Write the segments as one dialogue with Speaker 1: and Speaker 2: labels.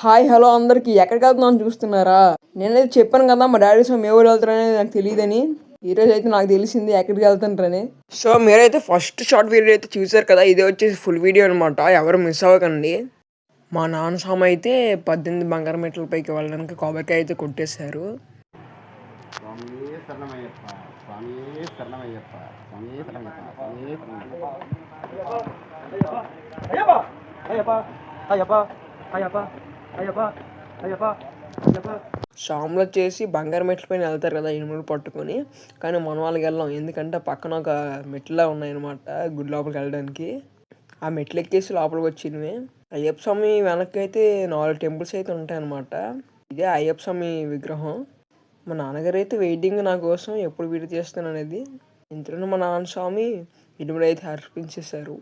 Speaker 1: Hi hello అందరికి ఎక్కడికి వెళ్తున్నాను చూస్తున్నారా? నేనైతే చెప్పాను కదా మా డాడీ సో ఏ ఊరు వెళ్తారనేది నాకు తెలియదని. ఈరోజు అయితే నాకు తెలిసింది ఎక్కడికి వెళ్తుంటారని. సో మీరైతే ఫస్ట్ షార్ట్ వీడియో అయితే చూసారు కదా, ఇదే వచ్చేసి ఫుల్ వీడియో అనమాట. ఎవరు మిస్ అవ్వకండి. మా నాన్న స్వామి అయితే 18 బంగారం మెట్ల పైకి వెళ్ళడానికి కొబ్బరికాయ అయితే కొట్టేశారు. స్వాములు వచ్చేసి బంగారు మెట్ల పైన వెళ్తారు కదా ఇనుములు పట్టుకొని, కానీ మన వాళ్ళకి వెళ్ళాం. ఎందుకంటే పక్కన ఒక మెట్ల ఉన్నాయన్నమాట గుడి లోపలికి వెళ్ళడానికి. ఆ మెట్లు ఎక్కేసి లోపలికి వచ్చినవి. అయ్యప్ప స్వామి వెనక్కి అయితే 4 టెంపుల్స్ అయితే ఉంటాయన్నమాట. ఇదే అయ్యప్ప స్వామి విగ్రహం. మా నాన్నగారు అయితే వెయిటింగ్ నా కోసం ఎప్పుడు వీడియో చేస్తాను అనేది. ఇంతలోనే మా నాన్న స్వామి ఇనుములు అయితే అర్పించేశారు.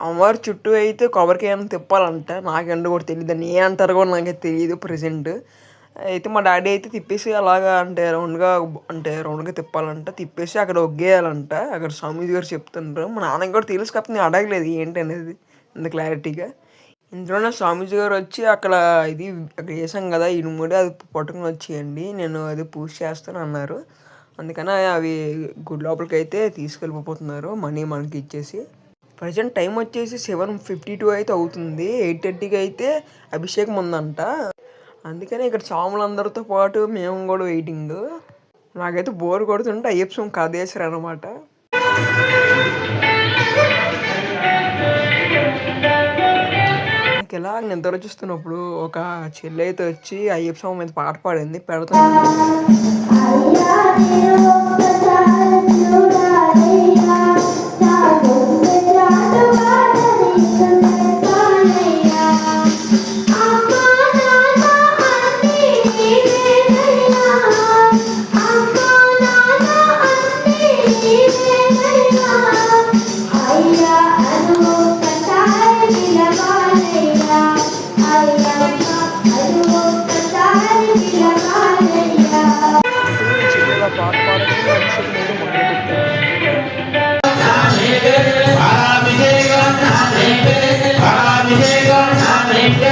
Speaker 1: అమ్మవారి చుట్టూ అయితే కొబ్బరికాయ తిప్పాలంట. నాకెందుకు కూడా తెలియదు, అని ఏ అంటారు కూడా నాకైతే తెలియదు ప్రెసెంట్. అయితే మా డాడీ అయితే తిప్పేసి అలాగా రౌండ్గా తిప్పాలంట. తిప్పేసి అక్కడ ఒగ్గేయాలంట. అక్కడ స్వామీజీ గారు చెప్తుంటారు. మా నాన్నకి కూడా తెలుసు, కాకపోతే నేను అడగలేదు ఏంటి అనేది ఇంత క్లారిటీగా. ఇందులోనే స్వామీజీ గారు వచ్చి అక్కడ వేసాం కదా ఇనుముడి, అది పట్టుకుని వచ్చేయండి, నేను అది పూజ చేస్తాను అన్నారు. అందుకని అవి గుడి లోపలికి అయితే తీసుకెళ్ళిపోతున్నారు మనీ మనకి ఇచ్చేసి. ప్రజెంట్ టైం వచ్చేసి 7:52 అయితే అవుతుంది. 8:30కి అయితే అభిషేకం ఉందంట. అందుకని ఇక్కడ స్వాములందరితో పాటు మేము కూడా వెయిటింగ్. నాకైతే బోర్ కొడుతుంటే అయ్యప్ప స్వామి కథ వేసారు అనమాట. నాకు ఇలా నిద్ర చూస్తున్నప్పుడు ఒక చెల్లి అయితే వచ్చి అయ్యప్ప స్వామి మీద పాట పాడింది. పెడతాను పాట పాడకుండా అభిషేకం అయితే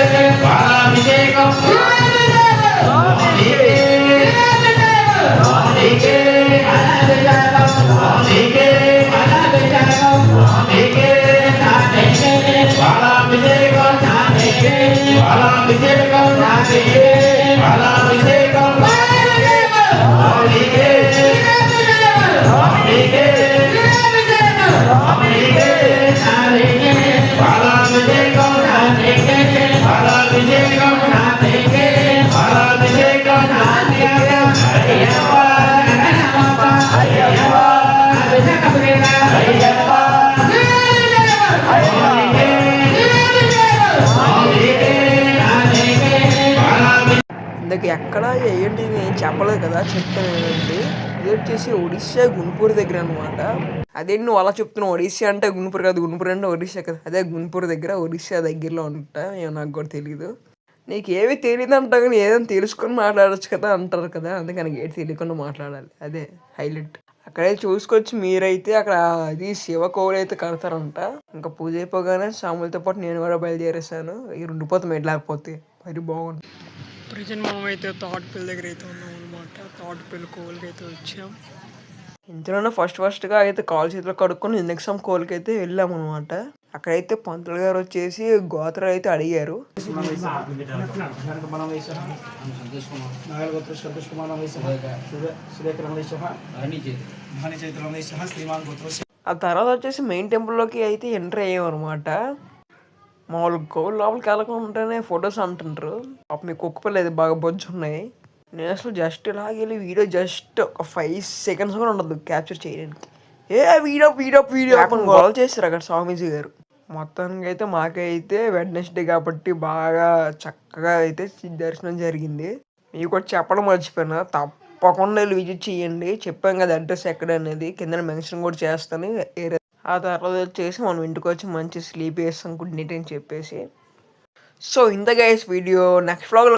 Speaker 1: ఇందుకు ఎక్కడ ఏంటి నేను చెప్పలేదు కదా, చెప్తానండి. ఇది వచ్చేసి ఒడిశా గుంటూరు దగ్గర అనమాట. అదే నువ్వు అలా చెప్తున్నావు, ఒడిశా అంటే గుంటూరు కాదు, గుంటూరు అంటే ఒడిశా కదా. అదే గుంటూరు దగ్గర, ఒడిశా దగ్గరలో ఉంటా. నాకు కూడా తెలీదు. నీకు ఏవి తెలియదు అంటా, కానీ ఏదైనా తెలుసుకొని మాట్లాడచ్చు కదా అంటారు కదా. అందుకని ఏది తెలియకుండా మాట్లాడాలి, అదే హైలైట్. అక్కడైతే చూసుకొచ్చి మీరైతే అక్కడ అది శివ కోవిలు అయితే కడతారంట. ఇంకా పూజ అయిపోగానే స్వాములతో పాటు నేను కూడా బయలుదేరేసాను. ఈ ఉండిపోతాం లేకపోతే మరి బాగుంది. ప్రజెంట్ మనం అయితే తాటిపల్లి దగ్గర అయితే ఉన్నాం అనమాట. తాటిపల్లి కోవిలకి అయితే వచ్చాం. ఇంతలోనే ఫస్ట్గా అయితే కాలు చేతిలో కడుక్కొని నెక్స్ట్ కోవిలకి అయితే వెళ్ళాం అనమాట. అక్కడైతే పంతులు గారు వచ్చేసి గోత్రాలు అయితే అడిగారు. ఆ తర్వాత వచ్చేసి మెయిన్ టెంపుల్లోకి అయితే ఎంటర్ అయ్యాం అనమాట. మామూలుగా గోవులు లోపలికి వెళ్ళకుండా ఉంటేనే ఫొటోస్ అంటుంటారు. పాపం మీ కుక్క పిల్ల బాగా బొజ్జు ఉన్నాయి. నేను అసలు జస్ట్ ఇలాగెళ్ళి వీడియో జస్ట్ ఒక 5 సెకండ్స్ కూడా ఉండదు క్యాప్చర్ చేయడానికి. వీడియో గొడవ చేస్తారు అక్కడ స్వామీజీ గారు. మొత్తానికి అయితే మాకైతే వెడ్నెస్డే కాబట్టి బాగా చక్కగా అయితే దర్శనం జరిగింది. మీకు కూడా చెప్పడం మర్చిపోయినా, తప్పకుండా వెళ్ళి విజిట్ చేయండి. చెప్పాం కదా అడ్రస్ ఎక్కడ అనేది, కింద మెన్షన్ కూడా చేస్తాను. ఆ తర్వాత వచ్చేసి మనం ఇంటికి వచ్చి మంచి స్లీప్ వేస్తాం గుడ్ నైట్ అని చెప్పేసి. సో ఇంత గైస్ వీడియో. నెక్స్ట్ వ్లాగ్లో